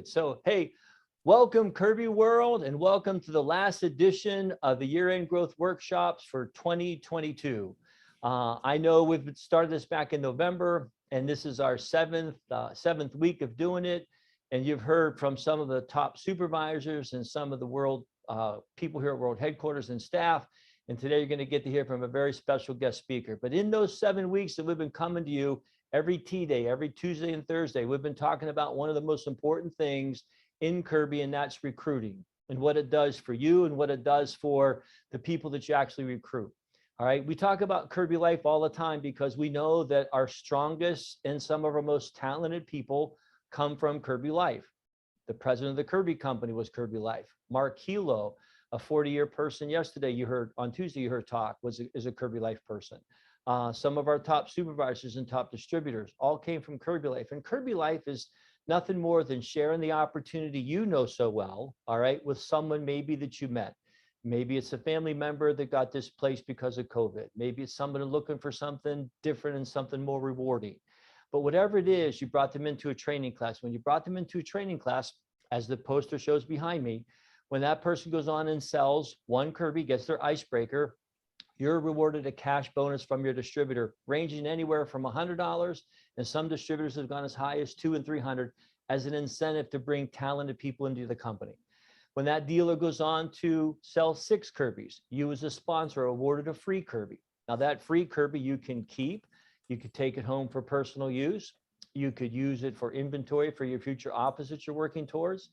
So, hey, welcome Kirby World and welcome to the last edition of the year-end growth workshops for 2022. I know we've started this back in November and this is our seventh week of doing it. And you've heard from some of the top supervisors and some of the world people here at World Headquarters and staff. And today you're going to get to hear from a very special guest speaker. But in those 7 weeks that we've been coming to you, every T-Day, every Tuesday and Thursday, we've been talking about one of the most important things in Kirby, and that's recruiting and what it does for you and what it does for the people that you actually recruit. All right. We talk about Kirby Life all the time because we know that our strongest and some of our most talented people come from Kirby Life. The president of the Kirby company was Kirby Life. Mark Hilo, a 40-year person yesterday, on Tuesday, you heard talk, is a Kirby Life person. Some of our top supervisors and top distributors all came from Kirby Life. And Kirby Life is nothing more than sharing the opportunity you know so well, all right, with someone maybe that you met. Maybe it's a family member that got displaced because of COVID. Maybe it's somebody looking for something different and something more rewarding. But whatever it is, you brought them into a training class. When you brought them into a training class, as the poster shows behind me, when that person goes on and sells one Kirby, gets their icebreaker, you're rewarded a cash bonus from your distributor, ranging anywhere from $100, and some distributors have gone as high as $200 and $300 as an incentive to bring talented people into the company. When that dealer goes on to sell 6 Kirbys, you as a sponsor are awarded a free Kirby. Now that free Kirby you can keep, you could take it home for personal use. You could use it for inventory for your future office that you're working towards.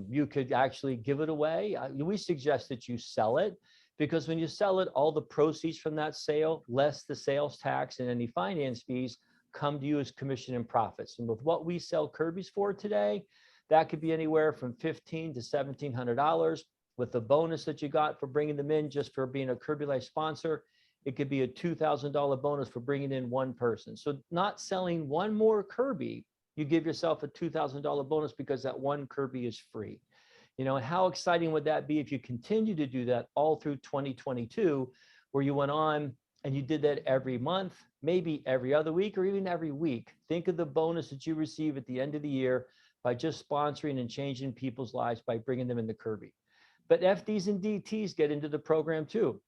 You could actually give it away. We suggest that you sell it, because when you sell it, all the proceeds from that sale, less the sales tax and any finance fees, come to you as commission and profits. And with what we sell Kirbys for today, that could be anywhere from $1,500 to $1,700. With the bonus that you got for bringing them in just for being a Kirby Life sponsor, it could be a $2,000 bonus for bringing in one person. So not selling one more Kirby, you give yourself a $2,000 bonus because that one Kirby is free. You know, how exciting would that be if you continue to do that all through 2022, where you went on and you did that every month, maybe every other week, or even every week. Think of the bonus that you receive at the end of the year by just sponsoring and changing people's lives by bringing them into Kirby. But FDs and DTs get into the program too.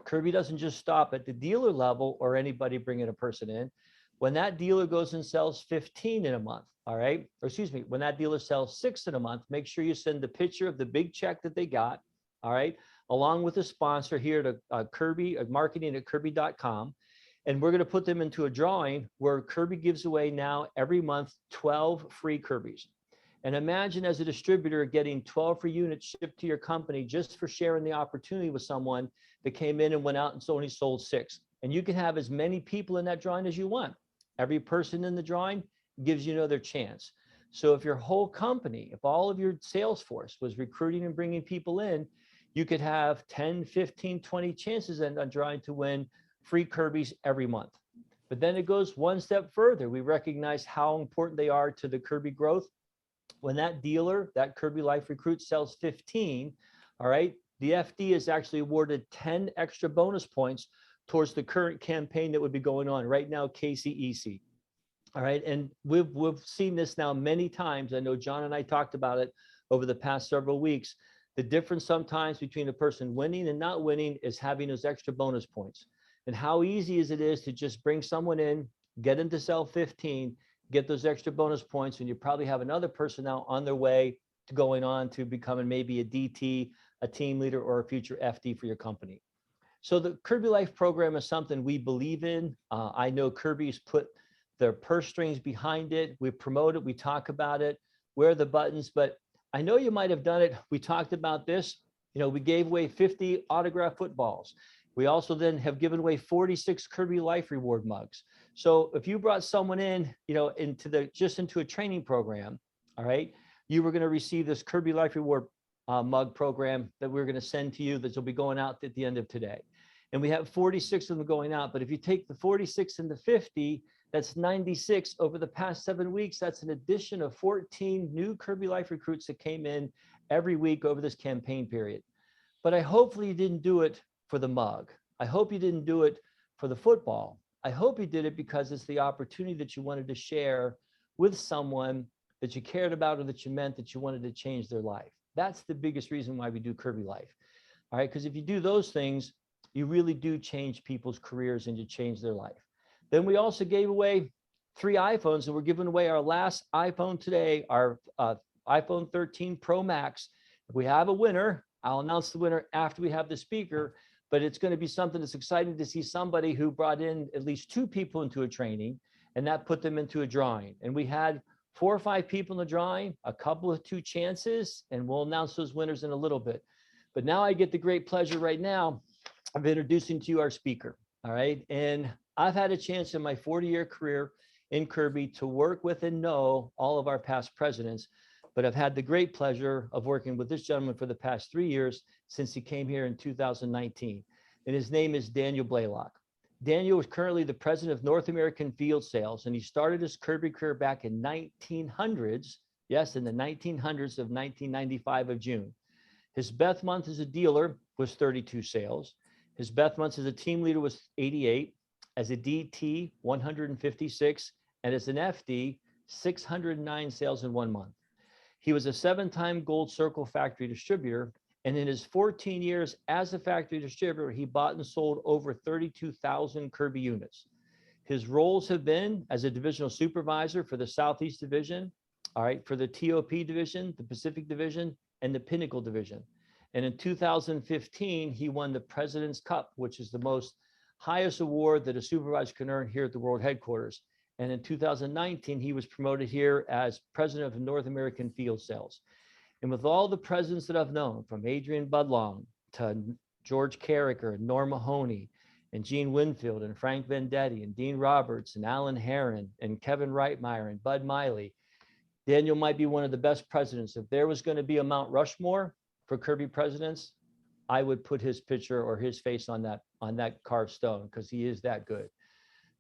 Kirby doesn't just stop at the dealer level or anybody bringing a person in. When that dealer goes and sells 15 in a month, all right, or excuse me, when that dealer sells 6 in a month, make sure you send the picture of the big check that they got, all right, along with the sponsor here to Kirby, marketing at Kirby.com. And we're going to put them into a drawing where Kirby gives away now every month 12 free Kirbys. And imagine as a distributor getting 12 free units shipped to your company just for sharing the opportunity with someone that came in and went out and only sold 6. And you can have as many people in that drawing as you want. Every person in the drawing gives you another chance. So if your whole company, if all of your sales force was recruiting and bringing people in, you could have 10, 15, 20 chances on drawing to win free Kirbys every month. But then it goes one step further. We recognize how important they are to the Kirby growth. When that dealer, that Kirby Life recruit sells 15, all right, the FD is actually awarded 10 extra bonus points towards the current campaign that would be going on right now, KCEC. All right, and we've seen this now many times. I know John and I talked about it over the past several weeks. The difference sometimes between a person winning and not winning is having those extra bonus points. And how easy is it to just bring someone in, get them to sell 15, get those extra bonus points, and you probably have another person now on their way to going on to becoming maybe a DT, a team leader, or a future FD for your company. So the Kirby Life program is something we believe in. I know Kirby's put their purse strings behind it. We promote it, we talk about it, wear the buttons, but I know you might have done it. We talked about this. You know, we gave away 50 autographed footballs. We also then have given away 46 Kirby Life reward mugs. So if you brought someone in, you know, into a training program, all right, you were going to receive this Kirby Life reward mug program that we're going to send to you that will be going out at the end of today. And we have 46 of them going out. But if you take the 46 and the 50, that's 96 over the past 7 weeks. That's an addition of 14 new Kirby Life recruits that came in every week over this campaign period. But I hopefully you didn't do it for the mug. I hope you didn't do it for the football. I hope you did it because it's the opportunity that you wanted to share with someone that you cared about or that you meant that you wanted to change their life. That's the biggest reason why we do Kirby Life. All right, because if you do those things, you really do change people's careers and you change their life. Then we also gave away 3 iPhones, and we're giving away our last iPhone today, our iPhone 13 Pro Max. If we have a winner, I'll announce the winner after we have the speaker, but it's going to be something that's exciting to see somebody who brought in at least 2 people into a training, and that put them into a drawing. And we had 4 or 5 people in the drawing, a couple of 2 chances, and we'll announce those winners in a little bit. But now I get the great pleasure right now of introducing to you our speaker. All right. And I've had a chance in my 40-year career in Kirby to work with and know all of our past presidents, but I've had the great pleasure of working with this gentleman for the past 3 years since he came here in 2019. And his name is Daniel Blalock. Daniel is currently the president of North American Field Sales, and he started his Kirby career back in 1900s. Yes, in the 1900s of 1995 of June. His best month as a dealer was 32 sales. His best months as a team leader was 88, as a DT, 156, and as an FD, 609 sales in 1 month. He was a 7-time Gold Circle factory distributor, and in his 14 years as a factory distributor, he bought and sold over 32,000 Kirby units. His roles have been as a divisional supervisor for the Southeast Division, all right, for the TOP Division, the Pacific Division, and the Pinnacle Division. And in 2015, he won the President's Cup, which is the most highest award that a supervisor can earn here at the World Headquarters. And in 2019, he was promoted here as president of North American Field Sales. And with all the presidents that I've known, from Adrian Budlong to George Carricker and Norm Mahoney and Gene Winfield and Frank Vendetti and Dean Roberts and Alan Herron and Kevin Reitmeyer and Bud Miley, Daniel might be one of the best presidents. If there was going to be a Mount Rushmore for Kirby presidents, I would put his picture or his face on that carved stone, because he is that good.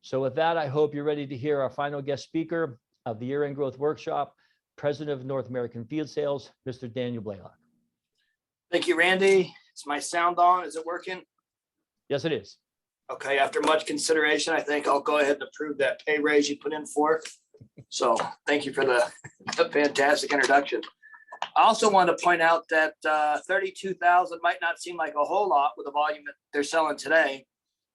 So with that, I hope you're ready to hear our final guest speaker of the Year-End Growth Workshop, President of North American Field Sales, Mr. Daniel Blalock. Thank you, Randy. Is my sound on? Is it working? Yes, it is. Okay, after much consideration, I think I'll go ahead and approve that pay raise you put in for. So thank you for the fantastic introduction. I also want to point out that 32,000 might not seem like a whole lot with the volume that they're selling today.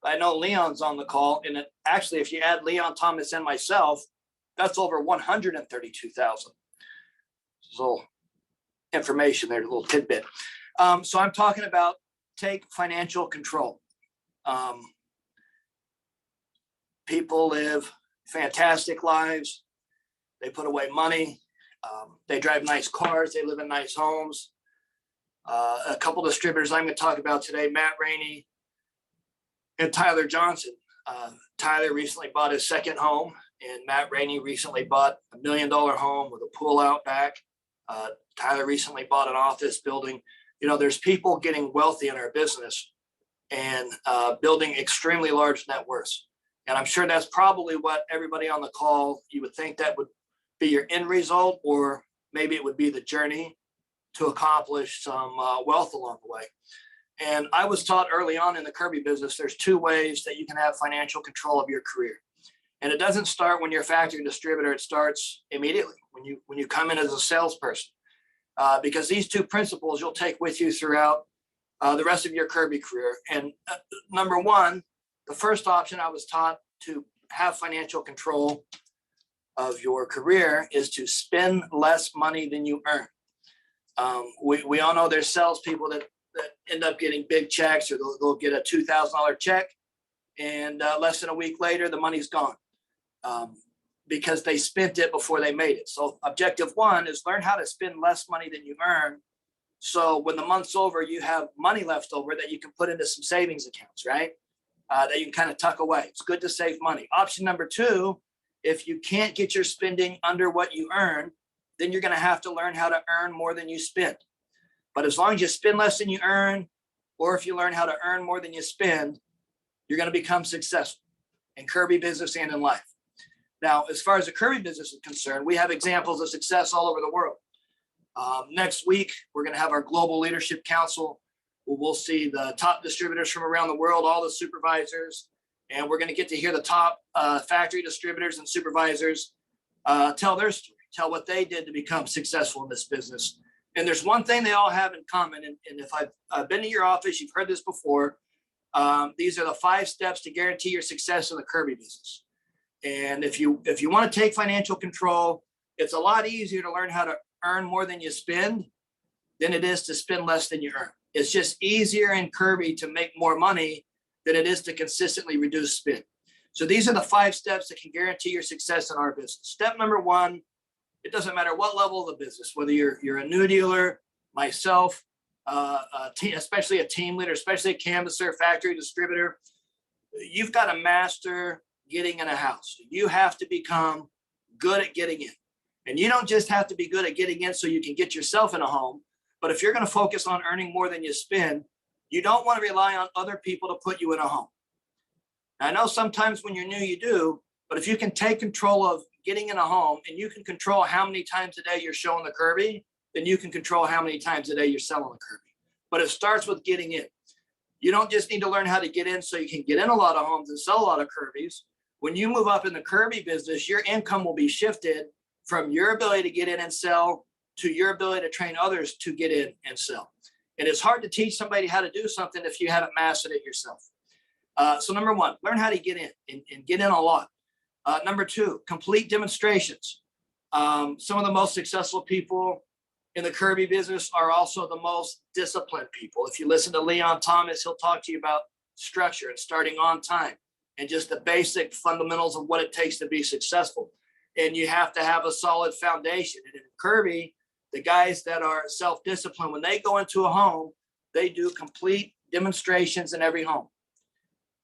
I know Leon's on the call, and actually, if you add Leon, Thomas, and myself, that's over 132,000. So information there, a little tidbit. So I'm talking about take financial control. People live fantastic lives. They put away money. They drive nice cars. They live in nice homes. A couple of distributors I'm going to talk about today, Matt Rainey and Tyler Johnson. Tyler recently bought his second home, and Matt Rainey recently bought $1 million home with a pool out back. Tyler recently bought an office building. You know, there's people getting wealthy in our business and building extremely large net worths. And I'm sure that's probably what everybody on the call, you would think that would be your end result, or maybe it would be the journey to accomplish some wealth along the way. And I was taught early on in the Kirby business, there's 2 ways that you can have financial control of your career. And it doesn't start when you're a factory distributor. It starts immediately when you come in as a salesperson, because these 2 principles you'll take with you throughout the rest of your Kirby career. And number 1, the first option I was taught to have financial control of your career is to spend less money than you earn. We all know there's salespeople that end up getting big checks, or they'll get a $2,000 check, and less than a week later, the money's gone because they spent it before they made it. So objective 1 is learn how to spend less money than you earn. So when the month's over, you have money left over that you can put into some savings accounts, right? That you can kind of tuck away. It's good to save money. Option number 2, if you can't get your spending under what you earn, then you're going to have to learn how to earn more than you spend. But as long as you spend less than you earn, or if you learn how to earn more than you spend, you're going to become successful in Kirby business and in life. Now, as far as the Kirby business is concerned, we have examples of success all over the world. Next week, we're going to have our Global Leadership Council, where we'll see the top distributors from around the world, all the supervisors, and we're going to get to hear the top factory distributors and supervisors tell their story. tell what they did to become successful in this business. And there's one thing they all have in common. And if I've been to your office, you've heard this before. These are the 5 steps to guarantee your success in the Kirby business. And if you want to take financial control, it's a lot easier to learn how to earn more than you spend than it is to spend less than you earn. It's just easier in Kirby to make more money than it is to consistently reduce spend. So these are the 5 steps that can guarantee your success in our business. Step number 1, it doesn't matter what level of the business, whether you're a new dealer, myself, especially a team leader, especially a canvasser, factory distributor, you've got to master getting in a house. You have to become good at getting in. And you don't just have to be good at getting in so you can get yourself in a home, but if you're going to focus on earning more than you spend, you don't want to rely on other people to put you in a home. I know sometimes when you're new, you do, but if you can take control of getting in a home and you can control how many times a day you're showing the Kirby, then you can control how many times a day you're selling the Kirby. But it starts with getting in. You don't just need to learn how to get in so you can get in a lot of homes and sell a lot of Kirbys. When you move up in the Kirby business, your income will be shifted from your ability to get in and sell to your ability to train others to get in and sell. And it's hard to teach somebody how to do something if you haven't mastered it yourself. So number 1, learn how to get in and get in a lot. Number 2, complete demonstrations. Some of the most successful people in the Kirby business are also the most disciplined people. If you listen to Leon Thomas, he'll talk to you about structure and starting on time and just the basic fundamentals of what it takes to be successful. And you have to have a solid foundation. And in Kirby, the guys that are self-disciplined, when they go into a home, they do complete demonstrations in every home.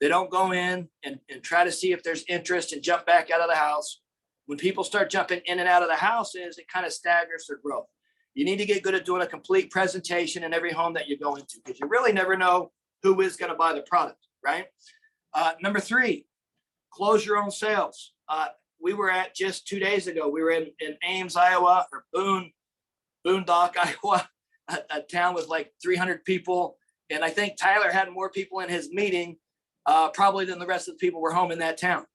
They don't go in and try to see if there's interest and jump back out of the house. When people start jumping in and out of the houses, it kind of staggers their growth. You need to get good at doing a complete presentation in every home that you go into, because you really never know who is going to buy the product, right? Number 3, close your own sales. We were at just 2 days ago, we were in Ames, Iowa, or Boondock, Iowa, a town with like 300 people. And I think Tyler had more people in his meeting probably than the rest of the people were home in that town.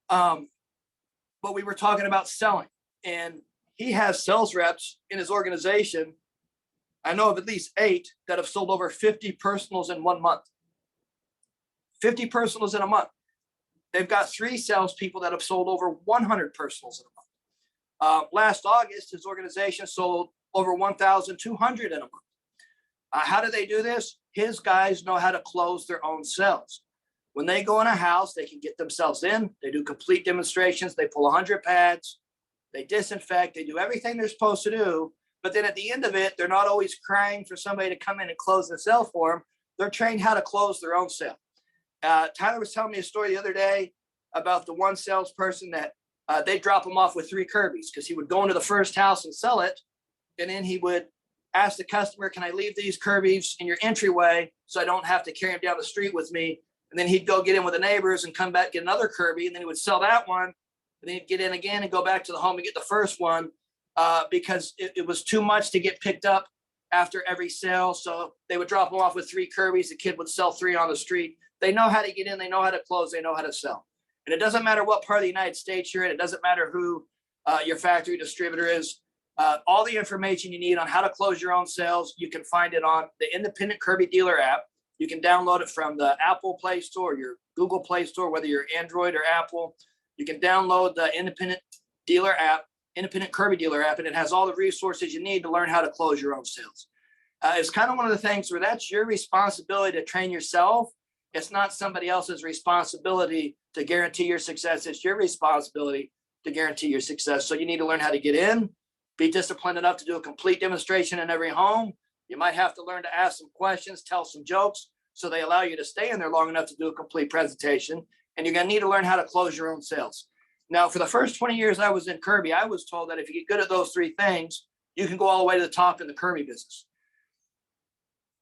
But we were talking about selling, and he has sales reps in his organization. I know of at least 8 that have sold over 50 personals in 1 month. 50 personals in a month. They've got 3 salespeople that have sold over 100 personals in a month. Last August, his organization sold over 1,200 in a month. How do they do this? His guys know how to close their own sales. When they go in a house, they can get themselves in. They do complete demonstrations. They pull 100 pads. They disinfect. They do everything they're supposed to do. But then at the end of it, they're not always crying for somebody to come in and close the sale for them. They're trained how to close their own sale. Tyler was telling me a story the other day about the one salesperson that they drop him off with 3 Kirbys, because he would go into the first house and sell it. And then he would ask the customer, can I leave these Kirbys in your entryway so I don't have to carry them down the street with me? And then he'd go get in with the neighbors and come back, get another Kirby. And then he would sell that one. And then he'd get in again and go back to the home and get the first one because it was too much to get picked up after every sale. So they would drop him off with 3 Kirbys. The kid would sell 3 on the street. They know how to get in. They know how to close. They know how to sell. And it doesn't matter what part of the United States you're in. It doesn't matter who your factory distributor is. All the information you need on how to close your own sales, you can find it on the independent Kirby dealer app. You can download it from the Apple Play Store, your Google Play Store, whether you're Android or Apple. You can download the independent dealer app, independent Kirby dealer app, and it has all the resources you need to learn how to close your own sales. It's kind of one of the things where that's your responsibility to train yourself. It's not somebody else's responsibility to guarantee your success. It's your responsibility to guarantee your success. So you need to learn how to get in, be disciplined enough to do a complete demonstration in every home. You might have to learn to ask some questions, tell some jokes, so they allow you to stay in there long enough to do a complete presentation. And you're going to need to learn how to close your own sales. Now, for the first 20 years I was in Kirby, I was told that if you get good at those 3 things, you can go all the way to the top in the Kirby business.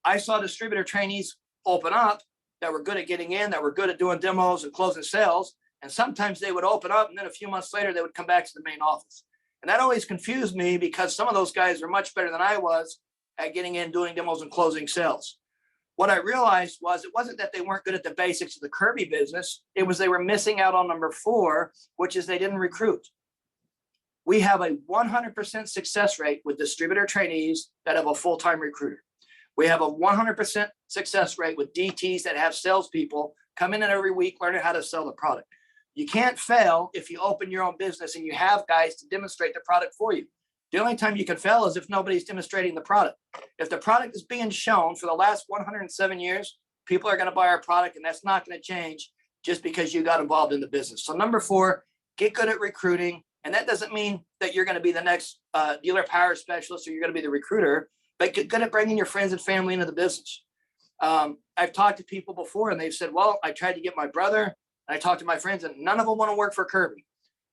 I saw distributor trainees open up that were good at getting in, that were good at doing demos and closing sales. And sometimes they would open up, and then a few months later, they would come back to the main office. And that always confused me, because some of those guys were much better than I was at getting in, doing demos and closing sales. What I realized was it wasn't that they weren't good at the basics of the Kirby business. It was they were missing out on number 4, which is they didn't recruit. We have a 100% success rate with distributor trainees that have a full-time recruiter. We have a 100% success rate with DTs that have salespeople come in every week learning how to sell the product. You can't fail if you open your own business and you have guys to demonstrate the product for you. The only time you can fail is if nobody's demonstrating the product. If the product is being shown for the last 107 years, people are going to buy our product, and that's not going to change just because you got involved in the business. So number 4, get good at recruiting. And that doesn't mean that you're going to be the next dealer power specialist or you're going to be the recruiter, but get good at bringing your friends and family into the business. I've talked to people before and they've said, well, I tried to get my brother and I talked to my friends and none of them want to work for Kirby.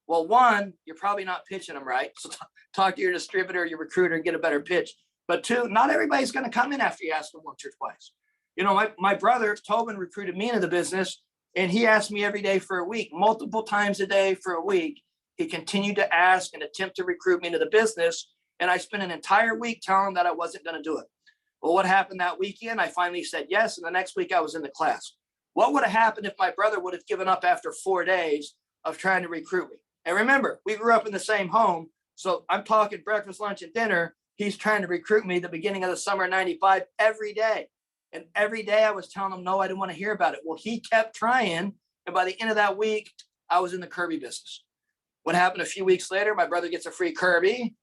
Well, one, you're probably not pitching them right. So talk to your distributor, your recruiter, and get a better pitch. But 2, not everybody's going to come in after you ask them once or twice. You know, my brother, Tobin, recruited me into the business and he asked me every day for a week, multiple times a day for a week. He continued to ask and attempt to recruit me into the business. And I spent an entire week telling him that I wasn't going to do it. Well, what happened that weekend? I finally said yes. And the next week I was in the class. What would have happened if my brother would have given up after 4 days of trying to recruit me? And remember, we grew up in the same home. So I'm talking breakfast, lunch, and dinner. He's trying to recruit me the beginning of the summer of 95 every day. And every day I was telling him, no, I didn't want to hear about it. Well, he kept trying. And by the end of that week, I was in the Kirby business. What happened a few weeks later, my brother gets a free Kirby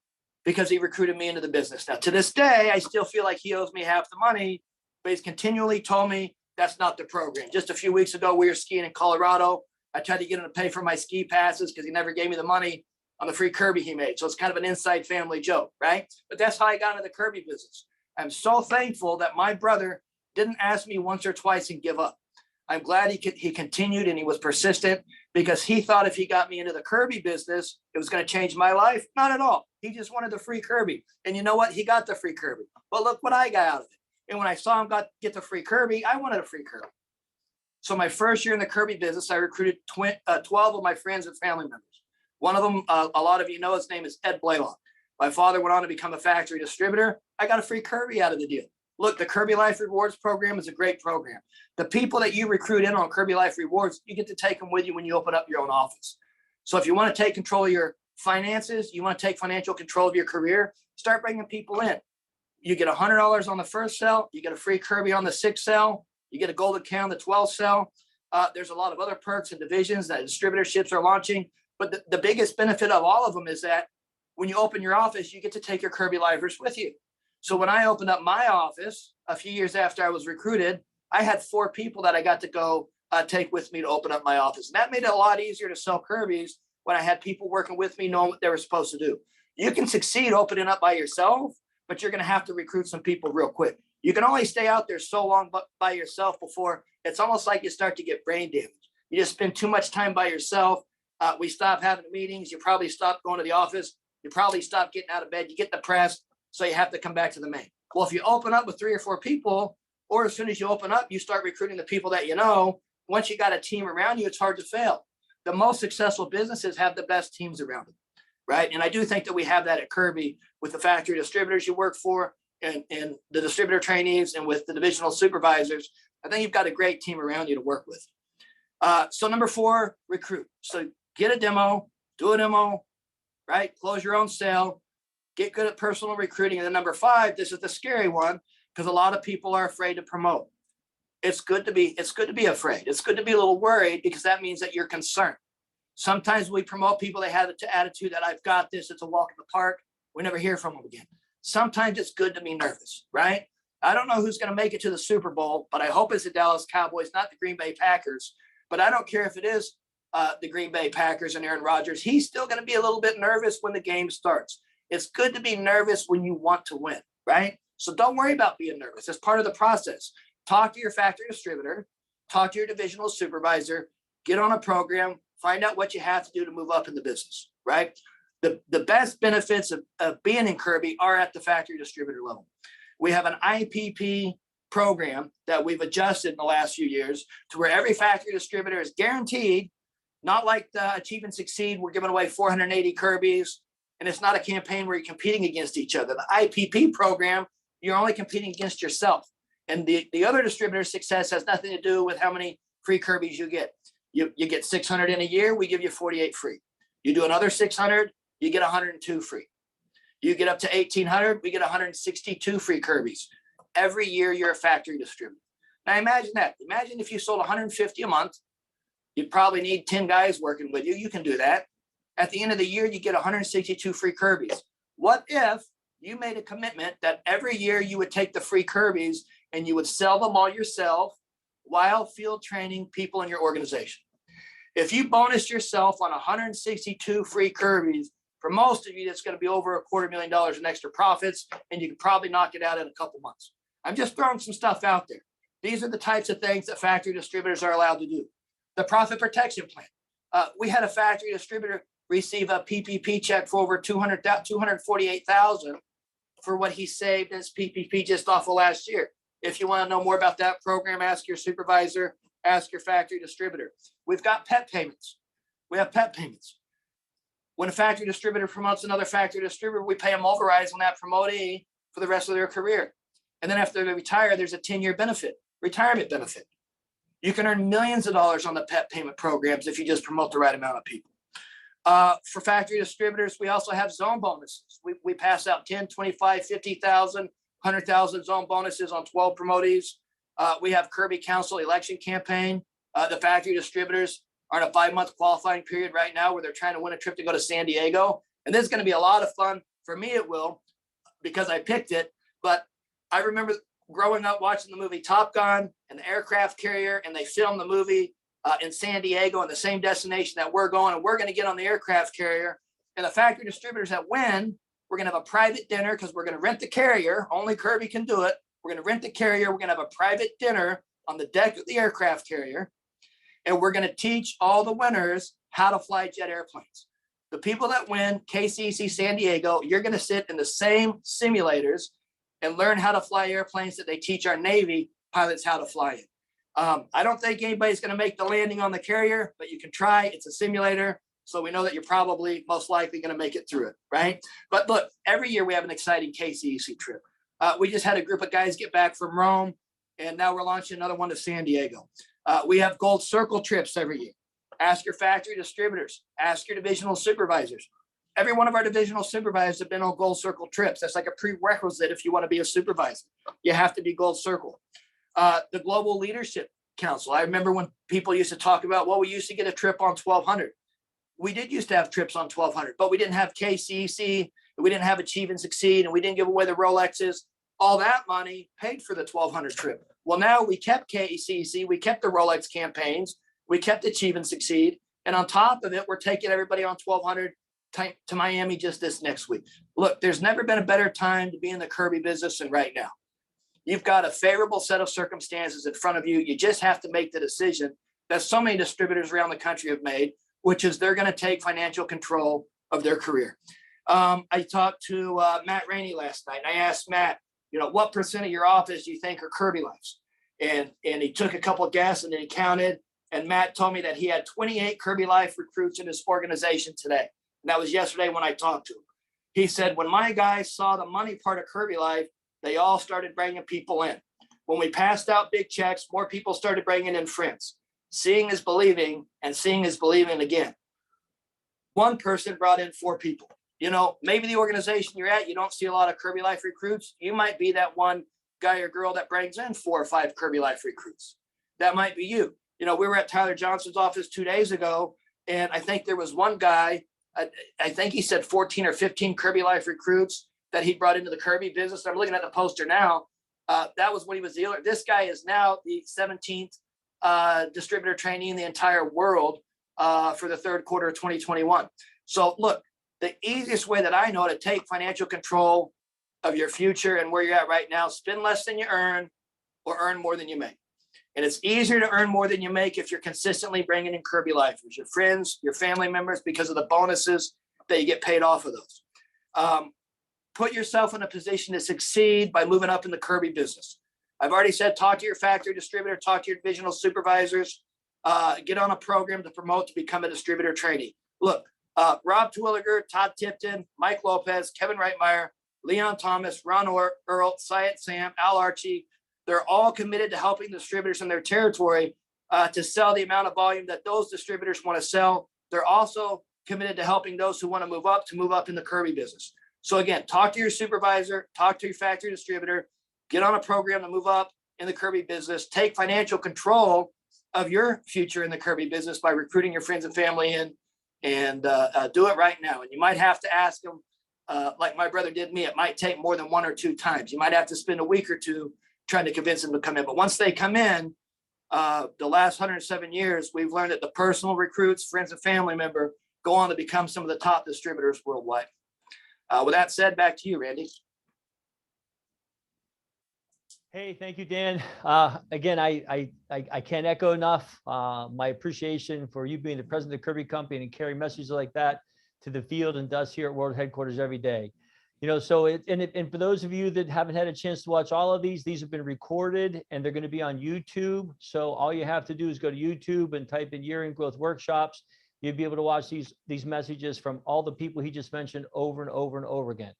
because he recruited me into the business. Now, to this day, I still feel like he owes me half the money, but he's continually told me that's not the program. Just a few weeks ago, we were skiing in Colorado. I tried to get him to pay for my ski passes because he never gave me the money on the free Kirby he made. So it's kind of an inside family joke, right? But that's how I got into the Kirby business. I'm so thankful that my brother didn't ask me once or twice and give up. I'm glad he continued and he was persistent because he thought if he got me into the Kirby business, it was going to change my life. Not at all. He just wanted the free Kirby. And you know what? He got the free Kirby. But look what I got out of it. And when I saw him get the free Kirby, I wanted a free Kirby. So my first year in the Kirby business, I recruited 12 of my friends and family members. One of them, a lot of you know, his name is Ed Blalock. My father went on to become a factory distributor. I got a free Kirby out of the deal. Look, the Kirby Life Rewards program is a great program. The people that you recruit in on Kirby Life Rewards, you get to take them with you when you open up your own office. So if you want to take control of your finances, you want to take financial control of your career, start bringing people in. You get $100 on the first sell. You get a free Kirby on the 6th sell. You get a gold account on the 12th sell. There's a lot of other perks and divisions that distributorships are launching. But the biggest benefit of all of them is that when you open your office, you get to take your Kirby Lifers with you. So when I opened up my office a few years after I was recruited, I had 4 people that I got to go take with me to open up my office. And that made it a lot easier to sell Kirby's when I had people working with me knowing what they were supposed to do. You can succeed opening up by yourself, but you're going to have to recruit some people real quick. You can only stay out there so long by yourself before it's almost like you start to get brain damage. You just spend too much time by yourself. We stop having meetings. You probably stop going to the office. You probably stop getting out of bed. You get depressed. So you have to come back to the main. Well, if you open up with 3 or 4 people, or as soon as you open up, you start recruiting the people that you know. Once you got a team around you, it's hard to fail. The most successful businesses have the best teams around them, right? And I do think that we have that at Kirby with the factory distributors you work for and the distributor trainees and with the divisional supervisors. I think you've got a great team around you to work with. So number 4, recruit. So get a demo, do a demo, right? Close your own sale. Get good at personal recruiting. And then number 5, this is the scary one because a lot of people are afraid to promote. It's good to be afraid. It's good to be a little worried because that means that you're concerned. Sometimes we promote people, they have the attitude that I've got this, it's a walk in the park. We never hear from them again. Sometimes it's good to be nervous, right? I don't know who's going to make it to the Super Bowl, but I hope it's the Dallas Cowboys, not the Green Bay Packers. But I don't care if it is the Green Bay Packers and Aaron Rodgers. He's still going to be a little bit nervous when the game starts. It's good to be nervous when you want to win, right? So don't worry about being nervous. It's part of the process. Talk to your factory distributor, talk to your divisional supervisor, get on a program, find out what you have to do to move up in the business, right? The best benefits of being in Kirby are at the factory distributor level. We have an IPP program that we've adjusted in the last few years to where every factory distributor is guaranteed, not like the Achieve and Succeed, we're giving away 480 Kirby's, and it's not a campaign where you're competing against each other. The IPP program, you're only competing against yourself. And the other distributor's success has nothing to do with how many free Kirby's you get. You get 600 in a year, we give you 48 free. You do another 600, you get 102 free. You get up to 1,800, we get 162 free Kirby's. Every year you're a factory distributor. Now imagine that. Imagine if you sold 150 a month, you'd probably need 10 guys working with you. You can do that. At the end of the year, you get 162 free Kirby's. What if you made a commitment that every year you would take the free Kirby's and you would sell them all yourself while field training people in your organization? If you bonus yourself on 162 free Kirby's, for most of you, that's going to be over $250,000 in extra profits, and you can probably knock it out in a couple months. I'm just throwing some stuff out there. These are the types of things that factory distributors are allowed to do. The profit protection plan. We had a factory distributor receive a PPP check for over $248,000 for what he saved in his PPP just off of last year. If you want to know more about that program, ask your supervisor, ask your factory distributor. We've got pet payments. We have pet payments. When a factory distributor promotes another factory distributor, we pay them overrides on that promotee for the rest of their career. And then after they retire, there's a 10-year benefit, retirement benefit. You can earn millions of dollars on the pet payment programs if you just promote the right amount of people. For factory distributors, we also have zone bonuses. We pass out 10, 25, 50,000, 100,000 zone bonuses on 12 promotees. We have Kirby Council election campaign. The factory distributors are in a 5-month qualifying period right now where they're trying to win a trip to go to San Diego. And this is going to be a lot of fun. For me, it will, because I picked it. But I remember growing up watching the movie Top Gun and the aircraft carrier, and they filmed the movie in San Diego in the same destination that we're going. And we're going to get on the aircraft carrier. And the factory distributors that win, we're going to have a private dinner because we're going to rent the carrier. Only Kirby can do it. We're going to rent the carrier. We're going to have a private dinner on the deck of the aircraft carrier. And we're going to teach all the winners how to fly jet airplanes. The people that win KCC San Diego, you're going to sit in the same simulators and learn how to fly airplanes that they teach our Navy pilots how to fly in. I don't think anybody's going to make the landing on the carrier, but you can try. It's a simulator. So we know that you're probably most likely going to make it through it, right? But look, every year we have an exciting KCC trip. We just had a group of guys get back from Rome, and now we're launching another one to San Diego. We have Gold Circle trips every year. Ask your factory distributors. Ask your divisional supervisors. Every one of our divisional supervisors have been on Gold Circle trips. That's like a prerequisite if you want to be a supervisor. You have to be Gold Circle. The Global Leadership Council. I remember when people used to talk about, well, we used to get a trip on 1,200. We did used to have trips on 1,200, but we didn't have KCC, we didn't have Achieve and Succeed, and we didn't give away the Rolexes. All that money paid for the 1,200 trip. Well, now we kept KCC, we kept the Rolex campaigns, we kept Achieve and Succeed, and on top of it, we're taking everybody on 1,200 to Miami just this next week. Look, there's never been a better time to be in the Kirby business than right now. You've got a favorable set of circumstances in front of you. You just have to make the decision that so many distributors around the country have made, which is they're going to take financial control of their career. I talked to Matt Rainey last night, and I asked Matt, what % of your office do you think are Kirby lives? And he took a couple of guesses and then he counted. And Matt told me that he had 28 Kirby Life recruits in his organization today. And that was yesterday when I talked to him. He said, when my guys saw the money part of Kirby Life, they all started bringing people in. When we passed out big checks, more people started bringing in friends. Seeing is believing, and seeing is believing again. One person brought in 4 people. Maybe the organization you're at, you don't see a lot of Kirby Life recruits. You might be that one guy or girl that brings in 4 or 5 Kirby Life recruits. That might be you. We were at Tyler Johnson's office 2 days ago, and I think there was one guy, I think he said 14 or 15 Kirby Life recruits that he brought into the Kirby business. I'm looking at the poster now. That was when he was the dealer. This guy is now the 17th distributor trainee in the entire world for the third quarter of 2021. So look, the easiest way that I know to take financial control of your future and where you're at right now, spend less than you earn or earn more than you make. And it's easier to earn more than you make if you're consistently bringing in Kirby Lifers, your friends, your family members, because of the bonuses that you get paid off of those. Put yourself in a position to succeed by moving up in the Kirby business. I've already said, talk to your factory distributor, talk to your divisional supervisors, get on a program to promote to become a distributor trainee. Look, Rob Twilliger, Todd Tipton, Mike Lopez, Kevin Reitmeyer, Leon Thomas, Ron Earl, Syed Sam, Al Archie, they're all committed to helping distributors in their territory to sell the amount of volume that those distributors want to sell. They're also committed to helping those who want to move up in the Kirby business. So again, talk to your supervisor, talk to your factory distributor, get on a program to move up in the Kirby business, take financial control of your future in the Kirby business by recruiting your friends and family in, and do it right now. And you might have to ask them, like my brother did me, it might take more than 1 or 2 times. You might have to spend a week or 2 trying to convince them to come in. But once they come in, the last 107 years, we've learned that the personal recruits, friends and family member go on to become some of the top distributors worldwide. With that said, back to you, Randy. Hey, thank you, Dan. Again, I can't echo enough my appreciation for you being the president of Kirby Company and carrying messages like that to the field and us here at World Headquarters every day. You know, so and for those of you that haven't had a chance to watch all of these have been recorded and they're going to be on YouTube. So all you have to do is go to YouTube and type in Year-End Growth Workshops. You'll be able to watch these messages from all the people he just mentioned over and over and over again.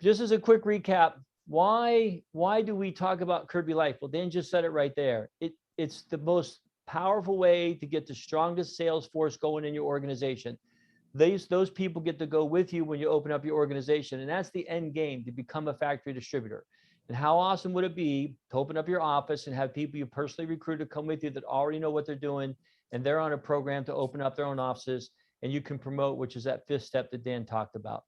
Just as a quick recap, why do we talk about Kirby Life? Well, Dan just said it right there. It's the most powerful way to get the strongest sales force going in your organization. Those people get to go with you when you open up your organization, and that's the end game, to become a factory distributor. And how awesome would it be to open up your office and have people you personally recruit to come with you that already know what they're doing, and they're on a program to open up their own offices, and you can promote, which is that 5th step that Dan talked about.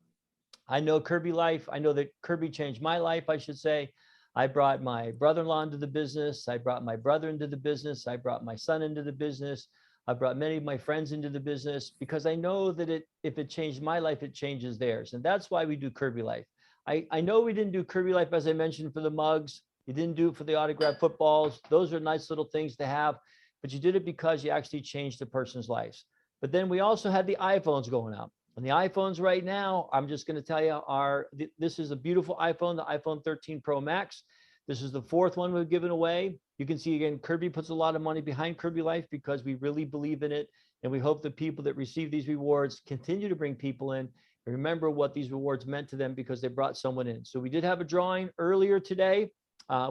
I know Kirby Life. I know that Kirby changed my life, I should say. I brought my brother-in-law into the business. I brought my brother into the business. I brought my son into the business. I brought many of my friends into the business because I know that if it changed my life, it changes theirs. And that's why we do Kirby Life. I know we didn't do Kirby Life, as I mentioned, for the mugs. You didn't do it for the autographed footballs. Those are nice little things to have, but you did it because you actually changed a person's lives. But then we also had the iPhones going out. And the iPhones right now, I'm just going to tell you, this is a beautiful iPhone, the iPhone 13 Pro Max. This is the 4th one we've given away. You can see, again, Kirby puts a lot of money behind Kirby Life because we really believe in it. And we hope the people that receive these rewards continue to bring people in and remember what these rewards meant to them because they brought someone in. So we did have a drawing earlier today.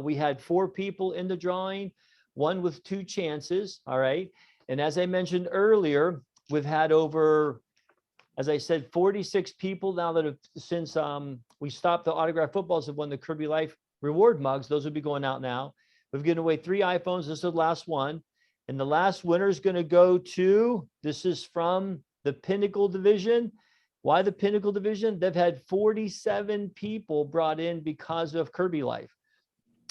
We had 4 people in the drawing, 1 with 2 chances. All right. And as I mentioned earlier, we've had over, as I said, 46 people now that have, since we stopped the autographed footballs, have won the Kirby Life reward mugs. Those will be going out now. We've given away 3 iPhones. This is the last one. And the last winner is going to go to, this is from the Pinnacle Division. Why the Pinnacle Division? They've had 47 people brought in because of Kirby Life.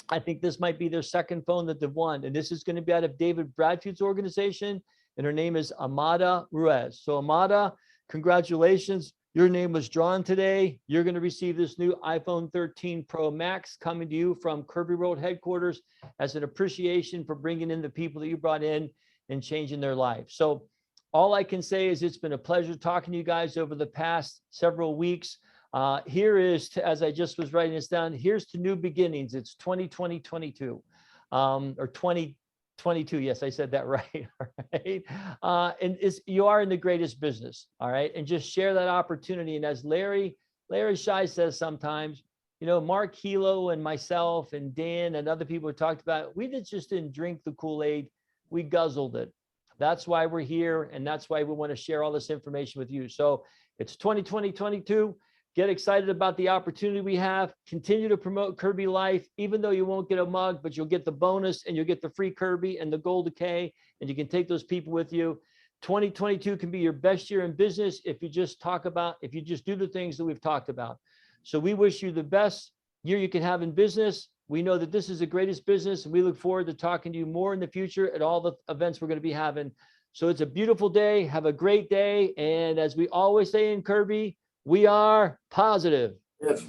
I think this might be their 2nd phone that they've won. And this is going to be out of David Bradfield's organization. And her name is Amada Ruiz. So Amada, congratulations. Your name was drawn today. You're going to receive this new iPhone 13 Pro Max coming to you from Kirby World Headquarters as an appreciation for bringing in the people that you brought in and changing their lives. So all I can say is it's been a pleasure talking to you guys over the past several weeks. Here is, as I just was writing this down, here's to new beginnings. It's 2022 or 2022. Yes, I said that right. All right. And you are in the greatest business. All right. And just share that opportunity. And as Larry Shai says sometimes, you know, Mark Hilo and myself and Dan and other people who talked about, we just didn't drink the Kool-Aid. We guzzled it. That's why we're here. And that's why we want to share all this information with you. So it's 2022. Get excited about the opportunity we have. Continue to promote Kirby Life, even though you won't get a mug, but you'll get the bonus and you'll get the free Kirby and the gold decay, and you can take those people with you. 2022 can be your best year in business if you just do the things that we've talked about. So we wish you the best year you can have in business. We know that this is the greatest business, and we look forward to talking to you more in the future at all the events we're going to be having. So it's a beautiful day. Have a great day. And as we always say in Kirby, we are positive. Yes.